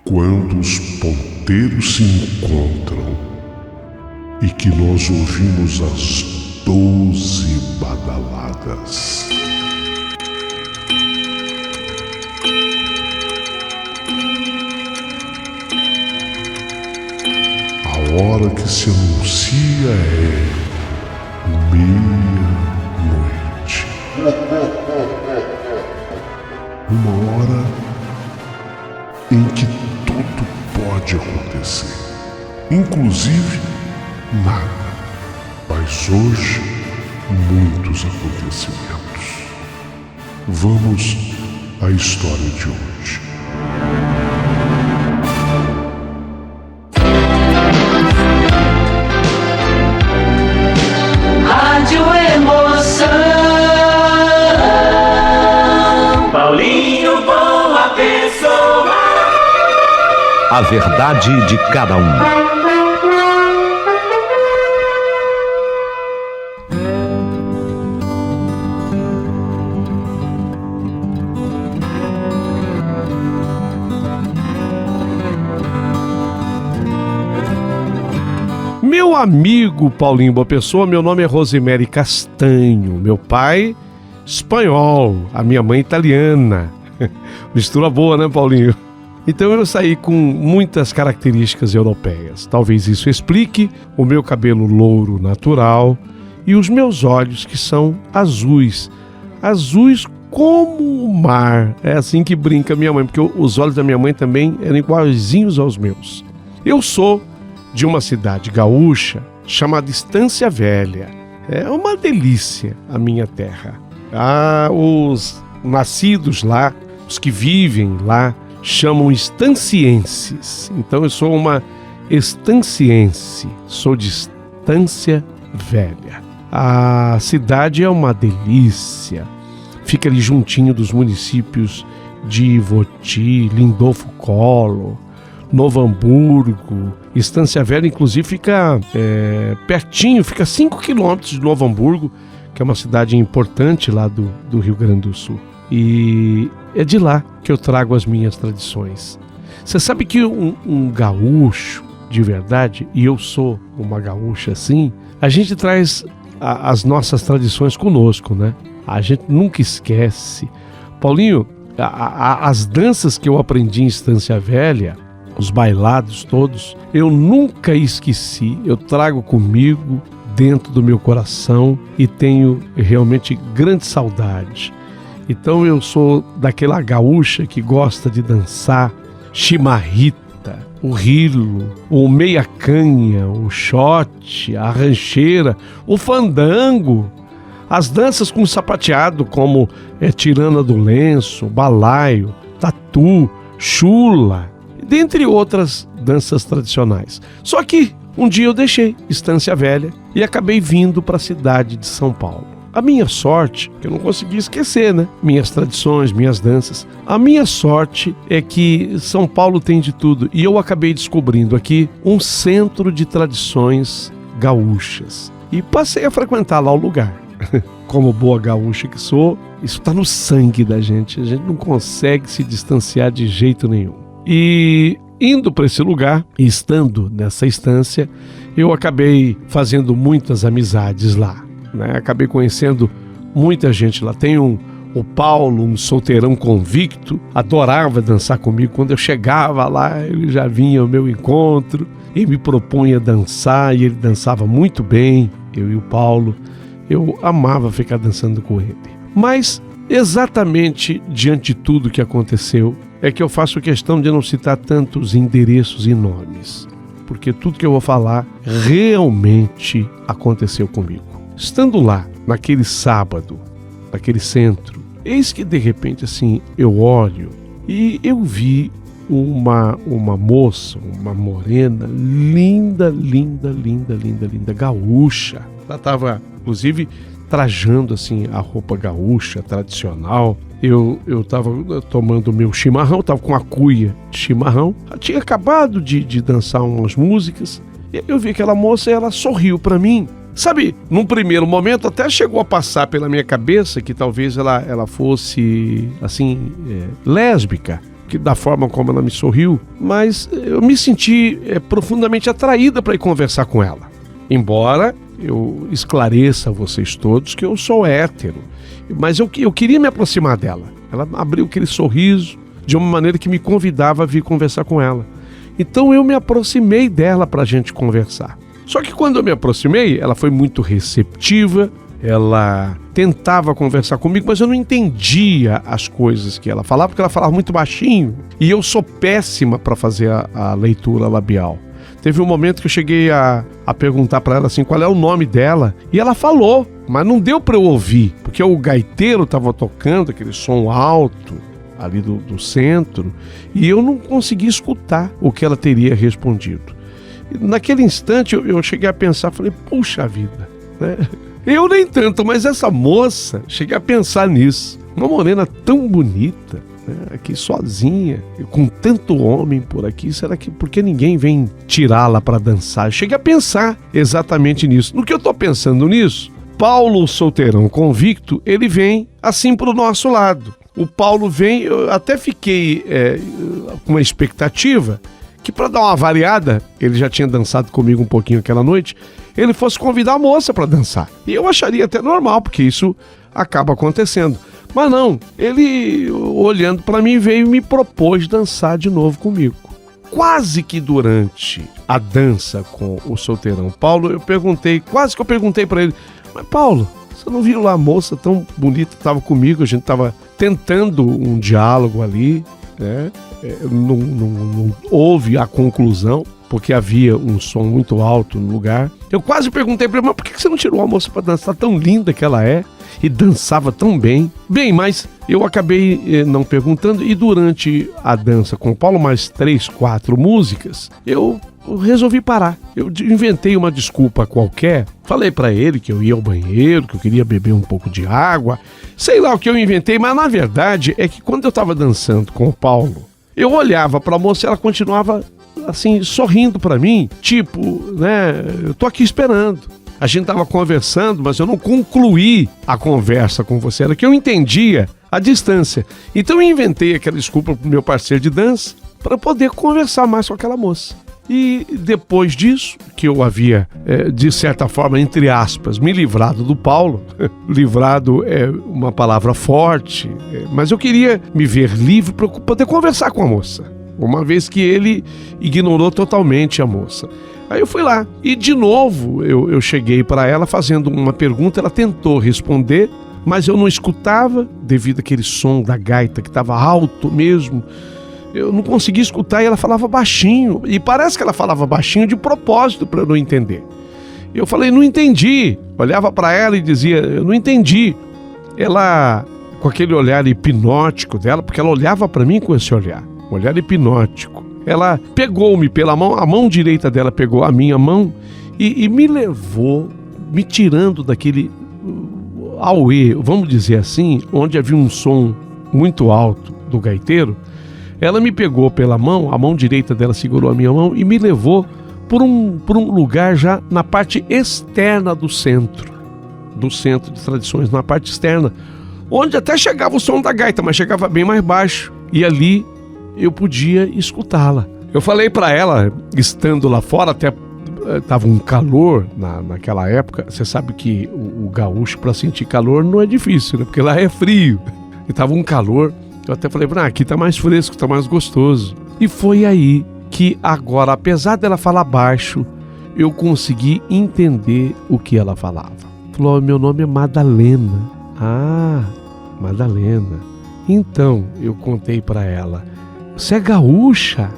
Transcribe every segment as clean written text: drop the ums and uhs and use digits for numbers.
Quando os ponteiros se encontram e que nós ouvimos as 12 badaladas. A hora que se anuncia é meia-noite. Uma hora em que tudo pode acontecer, inclusive nada. Mas hoje, muitos acontecimentos. Vamos à história de hoje. Rádio Emoção. Paulinho, boa pessoa. A verdade de cada um. Meu amigo Paulinho Boa Pessoa, meu nome é Rosemary Castanho, meu pai espanhol, a minha mãe italiana. Mistura boa, né, Paulinho? Então eu saí com muitas características europeias. Talvez isso explique o meu cabelo louro natural e os meus olhos que são azuis. Azuis como o mar. É assim que brinca minha mãe, porque os olhos da minha mãe também eram iguaizinhos aos meus. Eu sou de uma cidade gaúcha chamada Estância Velha. É uma delícia a minha terra. Os nascidos lá, os que vivem lá, chamam estancienses. Então eu sou uma estanciense, sou de Estância Velha. A cidade é uma delícia. Fica ali juntinho dos municípios de Ivoti, Lindolfo Collor, Novo Hamburgo. Estância Velha, inclusive, fica pertinho, fica 5 quilômetros de Novo Hamburgo, que é uma cidade importante lá do Rio Grande do Sul. E é de lá que eu trago as minhas tradições. Você sabe que um gaúcho, de verdade, e eu sou uma gaúcha assim, a gente traz as nossas tradições conosco, né? A gente nunca esquece. Paulinho, as danças que eu aprendi em Estância Velha, os bailados todos, eu nunca esqueci, eu trago comigo dentro do meu coração e tenho realmente grande saudade. Então eu sou daquela gaúcha que gosta de dançar chimarrita, o rilo, o meia-canha, o shot, a rancheira, o fandango, as danças com sapateado como tirana do lenço, balaio, tatu, chula, dentre outras danças tradicionais. Só que um dia eu deixei Estância Velha e acabei vindo para a cidade de São Paulo. A minha sorte, que eu não consegui esquecer, né? Minhas tradições, minhas danças. A minha sorte é que São Paulo tem de tudo e eu acabei descobrindo aqui um centro de tradições gaúchas. E passei a frequentar lá o lugar. Como boa gaúcha que sou, isso está no sangue da gente. A gente não consegue se distanciar de jeito nenhum. E indo para esse lugar, e estando nessa estância, eu acabei fazendo muitas amizades lá, né? Acabei conhecendo muita gente lá. Tem o Paulo, um solteirão convicto, adorava dançar comigo. Quando eu chegava lá, ele já vinha ao meu encontro e me propunha dançar, e ele dançava muito bem, eu e o Paulo. Eu amava ficar dançando com ele. Mas, exatamente diante de tudo que aconteceu, é que eu faço questão de não citar tantos endereços e nomes, porque tudo que eu vou falar realmente aconteceu comigo. Estando lá, naquele sábado, naquele centro, eis que de repente assim, eu olho e eu vi uma moça, uma morena, linda, gaúcha. Ela estava, inclusive, trajando assim a roupa gaúcha tradicional. Eu estava tomando meu chimarrão, estava com a cuia de chimarrão. Eu tinha acabado de dançar umas músicas. E eu vi aquela moça e ela sorriu para mim. Sabe, num primeiro momento até chegou a passar pela minha cabeça que talvez ela fosse, assim, lésbica. da forma como ela me sorriu, mas eu me senti profundamente atraída para ir conversar com ela. Embora eu esclareça a vocês todos que eu sou hétero, mas eu queria me aproximar dela. Ela abriu aquele sorriso de uma maneira que me convidava a vir conversar com ela. Então eu me aproximei dela para a gente conversar. Só que quando eu me aproximei, ela foi muito receptiva, ela tentava conversar comigo, mas eu não entendia as coisas que ela falava, porque ela falava muito baixinho, e eu sou péssima para fazer a leitura labial. Teve um momento que eu cheguei a perguntar para ela assim, qual é o nome dela, e ela falou, mas não deu para eu ouvir, porque o gaiteiro estava tocando aquele som alto ali do centro, e eu não consegui escutar o que ela teria respondido. Naquele instante eu cheguei a pensar, falei, puxa vida, né? Eu nem tanto, mas essa moça, cheguei a pensar nisso, uma morena tão bonita, né? Aqui sozinha, com tanto homem por aqui, será que por que ninguém vem tirá-la para dançar? Eu cheguei a pensar exatamente nisso. No que eu estou pensando nisso, Paulo solteirão convicto, ele vem assim para o nosso lado. O Paulo vem, eu até fiquei com uma expectativa que, para dar uma variada, ele já tinha dançado comigo um pouquinho aquela noite, ele fosse convidar a moça para dançar. E eu acharia até normal, porque isso acaba acontecendo. Mas não, ele, olhando para mim, veio e me propôs dançar de novo comigo. Quase que durante a dança com o solteirão Paulo, quase que eu perguntei para ele, mas Paulo, você não viu lá a moça tão bonita que estava comigo, a gente estava tentando um diálogo ali, né? Não houve a conclusão, porque havia um som muito alto no lugar. Eu quase perguntei para ele, mas por que você não tirou a moça para dançar? Tão linda que ela é e dançava tão bem. Bem, mas eu acabei não perguntando, e durante a dança com o Paulo, mais 3, 4 músicas, eu resolvi parar. Eu inventei uma desculpa qualquer, falei para ele que eu ia ao banheiro, que eu queria beber um pouco de água, sei lá o que eu inventei, mas na verdade é que quando eu estava dançando com o Paulo, eu olhava para a moça e ela continuava assim, sorrindo para mim, tipo, né, eu tô aqui esperando. A gente tava conversando, mas eu não concluí a conversa com você, era que eu entendia a distância. Então eu inventei aquela desculpa pro meu parceiro de dança para poder conversar mais com aquela moça. E depois disso, que eu havia, de certa forma, entre aspas, me livrado do Paulo, livrado é uma palavra forte, mas eu queria me ver livre para poder conversar com a moça, uma vez que ele ignorou totalmente a moça. Aí eu fui lá e de novo eu cheguei para ela fazendo uma pergunta, ela tentou responder, mas eu não escutava devido àquele som da gaita que estava alto mesmo. Eu não conseguia escutar e ela falava baixinho, e parece que ela falava baixinho de propósito para eu não entender. Eu falei, não entendi. Olhava para ela e dizia, eu não entendi. Ela, com aquele olhar hipnótico dela, porque ela olhava para mim com esse olhar, um olhar hipnótico. Ela pegou-me pela mão, a mão direita dela pegou a minha mão e me levou, me tirando daquele auê, vamos dizer assim, onde havia um som muito alto do gaiteiro. Ela me pegou pela mão, a mão direita dela segurou a minha mão e me levou por um lugar já na parte externa do centro de tradições, na parte externa, onde até chegava o som da gaita, mas chegava bem mais baixo, e ali eu podia escutá-la. Eu falei para ela, estando lá fora, até estava um calor naquela época, você sabe que o gaúcho, para sentir calor não é difícil, né? Porque lá é frio, e estava um calor. Eu até falei, aqui tá mais fresco, tá mais gostoso. E foi aí que agora, apesar dela falar baixo, eu consegui entender o que ela falava. Falou, meu nome é Madalena. Ah, Madalena. Então, eu contei para ela, você é gaúcha?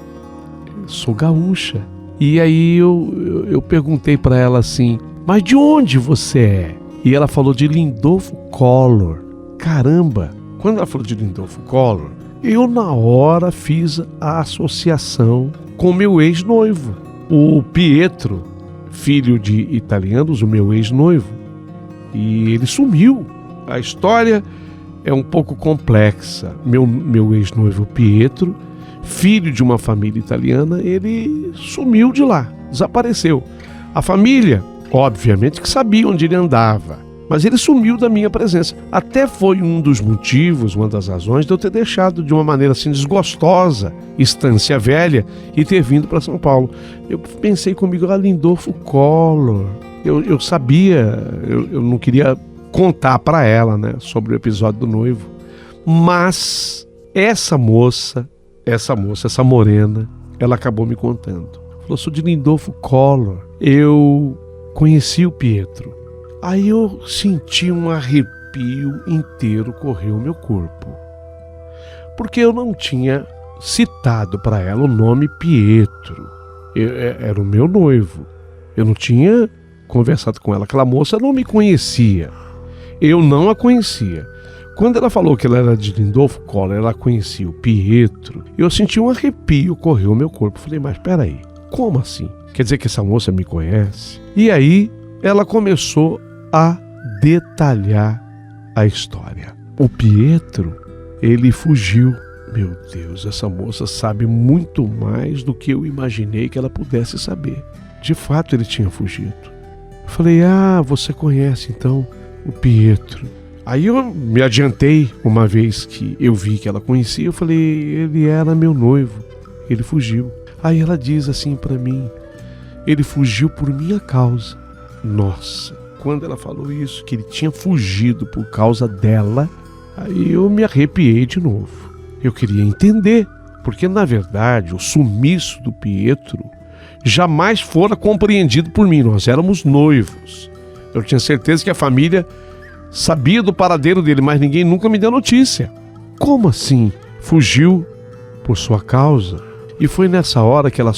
Sou gaúcha. E aí eu perguntei para ela assim, mas de onde você é? E ela falou de Lindolfo Collor. Caramba! Quando ela falou de Lindolfo Collor, eu na hora fiz a associação com meu ex-noivo, o Pietro, filho de italianos, o meu ex-noivo. E ele sumiu. A história é um pouco complexa. Meu ex-noivo Pietro, filho de uma família italiana, ele sumiu de lá, desapareceu. A família, obviamente, que sabia onde ele andava, Mas ele sumiu da minha presença. Até foi um dos motivos, uma das razões de eu ter deixado de uma maneira assim desgostosa Estância Velha e ter vindo para São Paulo. Eu pensei comigo, Lindolfo Collor. Eu sabia, eu não queria contar para ela, né, sobre o episódio do noivo. Mas essa moça, essa morena, ela acabou me contando. Falou, sou de Lindolfo Collor. Eu conheci o Pietro. Aí eu senti um arrepio inteiro correr o meu corpo. Porque eu não tinha citado para ela o nome Pietro. Era o meu noivo. Eu não tinha conversado com ela. Aquela moça não me conhecia. Eu não a conhecia. Quando ela falou que ela era de Lindolfo Collor, ela conhecia o Pietro, eu senti um arrepio correr o meu corpo. Falei, mas peraí, como assim? Quer dizer que essa moça me conhece? E aí ela começou a detalhar a história. O Pietro, ele fugiu. Meu Deus, essa moça sabe muito mais do que eu imaginei que ela pudesse saber. De fato, ele tinha fugido. Eu falei, você conhece então o Pietro. Aí eu me adiantei, uma vez que eu vi que ela conhecia, eu falei, ele era meu noivo, ele fugiu. Aí ela diz assim pra mim, ele fugiu por minha causa. Nossa, quando ela falou isso, que ele tinha fugido por causa dela, aí eu me arrepiei de novo. Eu queria entender, porque na verdade o sumiço do Pietro jamais fora compreendido por mim, nós éramos noivos. Eu tinha certeza que a família sabia do paradeiro dele, mas ninguém nunca me deu notícia. Como assim? Fugiu por sua causa? E foi nessa hora que ela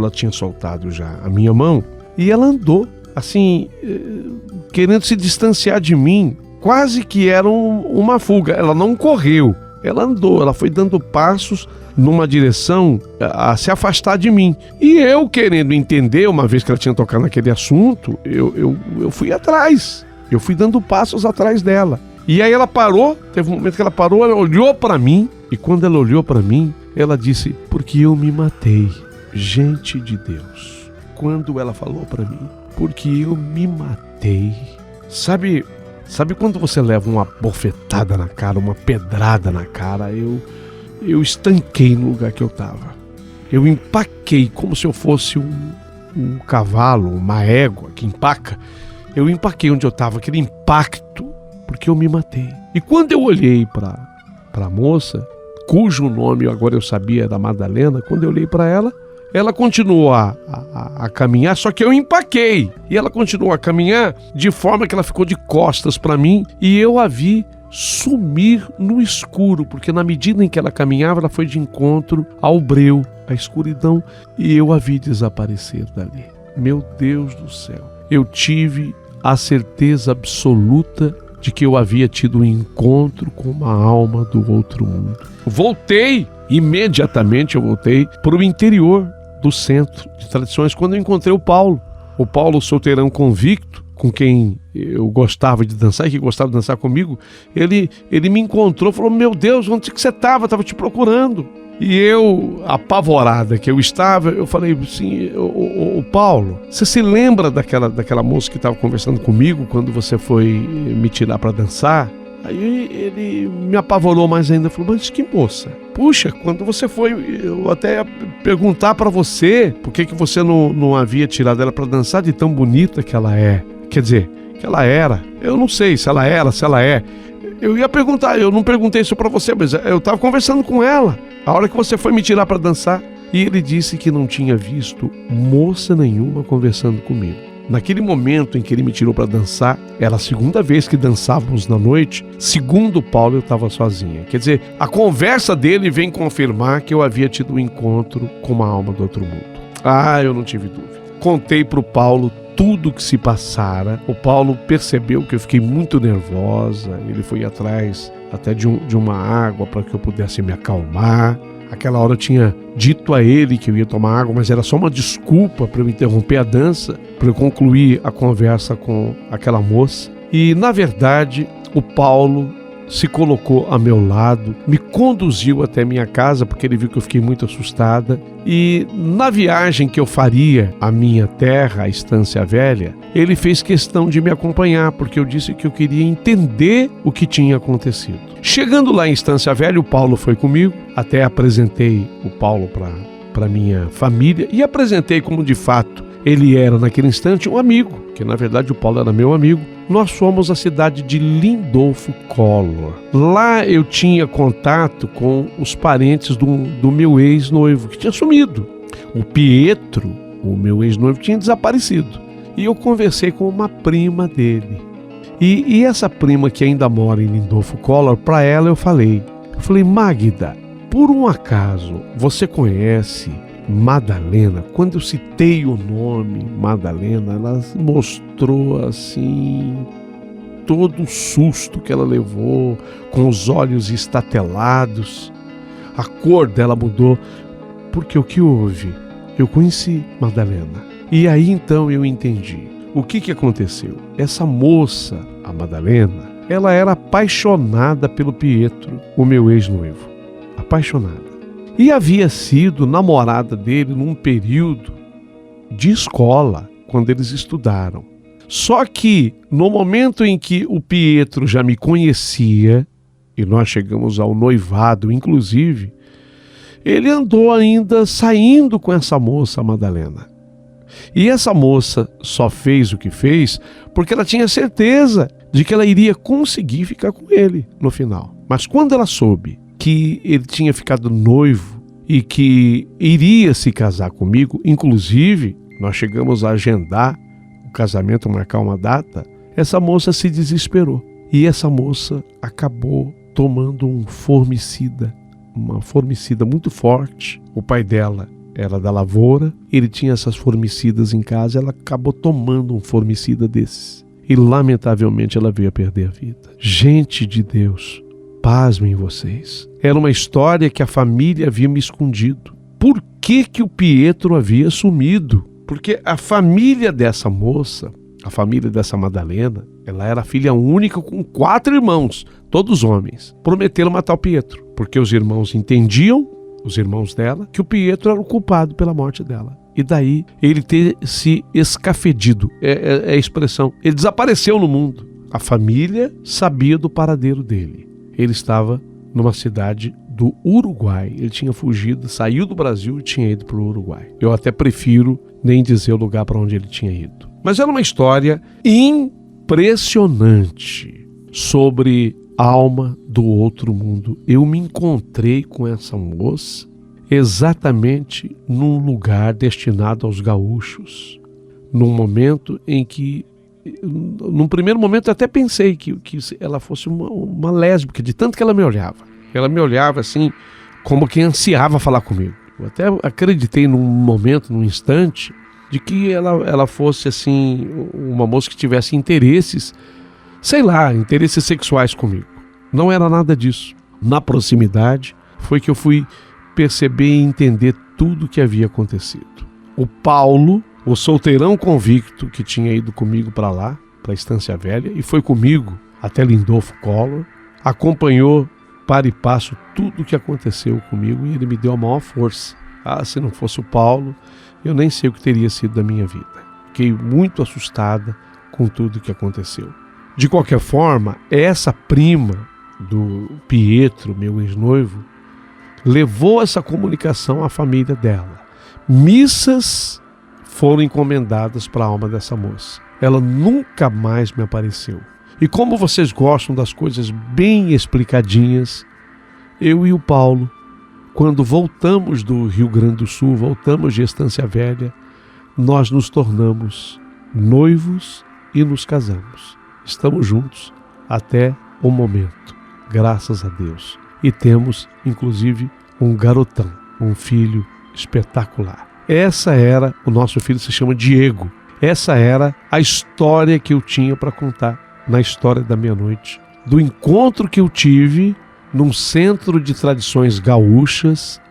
tinha soltado já a minha mão, e ela andou, assim, querendo se distanciar de mim, quase que era uma fuga. Ela não correu, ela andou, ela foi dando passos numa direção a se afastar de mim. E eu, querendo entender, uma vez que ela tinha tocado naquele assunto, eu fui atrás. Eu fui dando passos atrás dela. E aí ela parou, teve um momento que ela parou, ela olhou para mim. E quando ela olhou para mim, ela disse, porque eu me matei. Gente de Deus. Quando ela falou para mim, porque eu me matei. Sabe quando você leva uma bofetada na cara, uma pedrada na cara? Eu estanquei no lugar que eu estava. Eu empaquei como se eu fosse um cavalo, uma égua que empaca. Eu empaquei onde eu estava, aquele impacto, porque eu me matei. E quando eu olhei para a moça, cujo nome agora eu sabia era Madalena, quando eu olhei para ela, ela continuou a caminhar, só que eu empaquei. E ela continuou a caminhar de forma que ela ficou de costas para mim e eu a vi sumir no escuro, porque na medida em que ela caminhava, ela foi de encontro ao breu, à escuridão, e eu a vi desaparecer dali. Meu Deus do céu! Eu tive a certeza absoluta de que eu havia tido um encontro com uma alma do outro mundo. Imediatamente eu voltei para o interior do centro de tradições, quando eu encontrei o Paulo, solteirão convicto, com quem eu gostava de dançar e que gostava de dançar comigo. Ele me encontrou, falou, meu Deus, onde que você estava? Estava te procurando. E eu, apavorada que eu estava, eu falei assim, o Paulo, você se lembra daquela moça que estava conversando comigo quando você foi me tirar para dançar? Aí ele me apavorou mais ainda, falou, mas que moça? Puxa, quando você foi, eu até ia perguntar para você por que você não havia tirado ela para dançar, de tão bonita que ela é. Quer dizer, que ela era. Eu não sei se ela era, se ela é. Eu ia perguntar, eu não perguntei isso para você, mas eu estava conversando com ela a hora que você foi me tirar para dançar. E ele disse que não tinha visto moça nenhuma conversando comigo. Naquele momento em que ele me tirou para dançar, era a segunda vez que dançávamos na noite. Segundo Paulo, eu estava sozinha. Quer dizer, a conversa dele vem confirmar que eu havia tido um encontro com uma alma do outro mundo. Eu não tive dúvida. Contei para o Paulo tudo o que se passara. O Paulo percebeu que eu fiquei muito nervosa. Ele foi atrás até de uma água para que eu pudesse me acalmar. Aquela hora eu tinha dito a ele que eu ia tomar água, mas era só uma desculpa para eu interromper a dança, para eu concluir a conversa com aquela moça. E, na verdade, o Paulo se colocou a meu lado, me conduziu até minha casa, porque ele viu que eu fiquei muito assustada. E na viagem que eu faria à minha terra, à Estância Velha, ele fez questão de me acompanhar, porque eu disse que eu queria entender o que tinha acontecido. Chegando lá em Estância Velha, o Paulo foi comigo, até apresentei o Paulo para minha família e apresentei como de fato ele era naquele instante um amigo, que na verdade o Paulo era meu amigo. Nós fomos à cidade de Lindolfo Collor. Lá eu tinha contato com os parentes do meu ex-noivo, que tinha sumido. O Pietro, o meu ex-noivo, tinha desaparecido. E eu conversei com uma prima dele. E essa prima que ainda mora em Lindolfo Collor, para ela eu falei, Magda, por um acaso você conhece Madalena? Quando eu citei o nome Madalena, ela mostrou assim todo o susto que ela levou, com os olhos estatelados. A cor dela mudou, porque o que houve? Eu conheci Madalena. E aí então eu entendi. O que aconteceu? Essa moça, a Madalena, ela era apaixonada pelo Pietro, o meu ex-noivo. Apaixonada. E havia sido namorada dele num período de escola, quando eles estudaram. Só que no momento em que o Pietro já me conhecia, e nós chegamos ao noivado inclusive, ele andou ainda saindo com essa moça, a Madalena. E essa moça só fez o que fez porque ela tinha certeza de que ela iria conseguir ficar com ele no final. Mas quando ela soube que ele tinha ficado noivo e que iria se casar comigo, inclusive nós chegamos a agendar o casamento, marcar uma data, essa moça se desesperou. E essa moça acabou tomando um formicida, uma formicida muito forte. O pai dela era da lavoura, ele tinha essas formicidas em casa, ela acabou tomando um formicida desses. E lamentavelmente ela veio a perder a vida. Gente de Deus, pasmem vocês. Era uma história que a família havia me escondido. Por que o Pietro havia sumido? Porque a família dessa moça, a família dessa Madalena, ela era filha única com 4 irmãos, todos homens. Prometeram matar o Pietro, porque os irmãos entendiam, os irmãos dela, que o Pietro era o culpado pela morte dela. E daí ele ter se escafedido, é a expressão, ele desapareceu no mundo. A família sabia do paradeiro dele. Ele estava numa cidade do Uruguai. Ele tinha fugido, saiu do Brasil e tinha ido para o Uruguai. Eu até prefiro nem dizer o lugar para onde ele tinha ido. Mas era uma história impressionante sobre a alma do outro mundo. Eu me encontrei com essa moça exatamente num lugar destinado aos gaúchos. Num momento em que, num primeiro momento, eu até pensei que ela fosse uma lésbica, de tanto que ela me olhava. Ela me olhava assim, como quem ansiava falar comigo. Eu até acreditei num momento, num instante, de que ela fosse assim, uma moça que tivesse interesses, sei lá, interesses sexuais comigo. Não era nada disso. Na proximidade, foi que eu fui perceber e entender tudo o que havia acontecido. O Paulo, o solteirão convicto que tinha ido comigo para lá, para a Estância Velha, e foi comigo até Lindolfo Collor, acompanhou para e passo tudo o que aconteceu comigo e ele me deu a maior força. Se não fosse o Paulo, eu nem sei o que teria sido da minha vida. Fiquei muito assustada com tudo o que aconteceu. De qualquer forma, essa prima do Pietro, meu ex-noivo, levou essa comunicação à família dela. Missas foram encomendadas para a alma dessa moça. Ela nunca mais me apareceu. E como vocês gostam das coisas bem explicadinhas, eu e o Paulo, quando voltamos do Rio Grande do Sul, voltamos de Estância Velha, nós nos tornamos noivos e nos casamos. Estamos juntos até o momento, graças a Deus. E temos, inclusive, um garotão, um filho espetacular. O nosso filho se chama Diego. Essa era a história que eu tinha para contar na história da meia-noite, do encontro que eu tive num centro de tradições gaúchas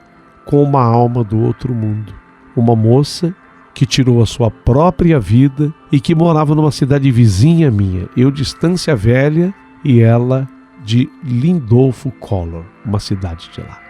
com uma alma do outro mundo. Uma moça que tirou a sua própria vida e que morava numa cidade vizinha minha. Eu de Estância Velha e ela de Lindolfo Collor, uma cidade de lá.